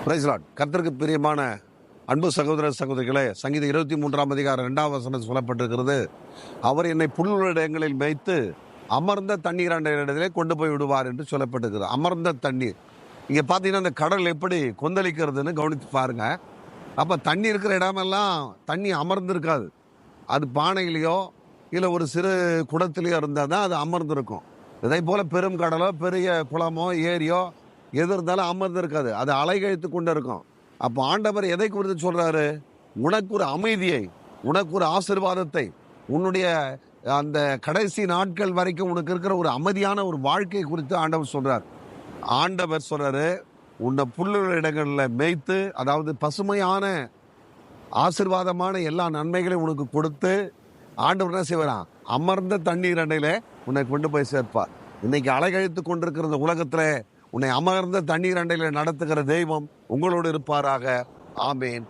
Price Lord. கர்த்தருக்கு பிரியமான அன்பு சகோதர சகோதரிகளே, சங்கீதம் 23ஆம் அதிகாரம் 2ஆம் வசனம் சொல்லப்பட்டிருக்கிறது. அவர் என்னை புல்லுள்ள இடங்களில் மேய்த்து அமர்ந்த தண்ணீர் இடத்திலே கொண்டு போய் விடுவார் என்று சொல்லப்பட்டிருக்கிறது. அமர்ந்த தண்ணீர், இங்க பாத்தீங்கன்னா அந்த கடல் எப்படி கொந்தளிக்கிறதுன்னு கவனித்து பாருங்க. அப்ப தண்ணி இருக்கிற இடமெல்லாம் தண்ணி அமர்ந்திருக்காது. அது பானையிலையோ இல்லை ஒரு சிறு குடத்திலேயோ இருந்தால் தான் அது அமர்ந்திருக்கும். இதே போல பெரும் கடலோ பெரிய குளமோ ஏரியோ எது இருந்தாலும் அமர்ந்து இருக்காது, அது அலைகழித்து கொண்டு இருக்கும். அப்போ ஆண்டவர் எதை குறித்து சொல்றாரு? உனக்கு ஒரு அமைதியை, உனக்கு ஒரு ஆசீர்வாதத்தை, உன்னுடைய அந்த கடைசி நாட்கள் வரைக்கும் உனக்கு இருக்கிற ஒரு அமைதியான ஒரு வாழ்க்கை குறித்து ஆண்டவர் சொல்றார். ஆண்டவர் சொல்றாரு, உன்னை புல்லுள்ள இடங்களில் மேய்த்து, அதாவது பசுமையான ஆசீர்வாதமான எல்லா நன்மைகளையும் உனக்கு கொடுத்து ஆண்டவர் என்ன செய்வாராம்? அமர்ந்த தண்ணீர் அண்டையில உன்னை கொண்டு போய் சேர்ப்பார். இன்னைக்கு அலைகழித்து கொண்டிருக்கிற இந்த உலகத்துல உன்னை அமர்ந்த தண்ணீர் அண்டையில நடத்துகிற தெய்வம் உங்களோடு இருப்பாராக. ஆமேன்.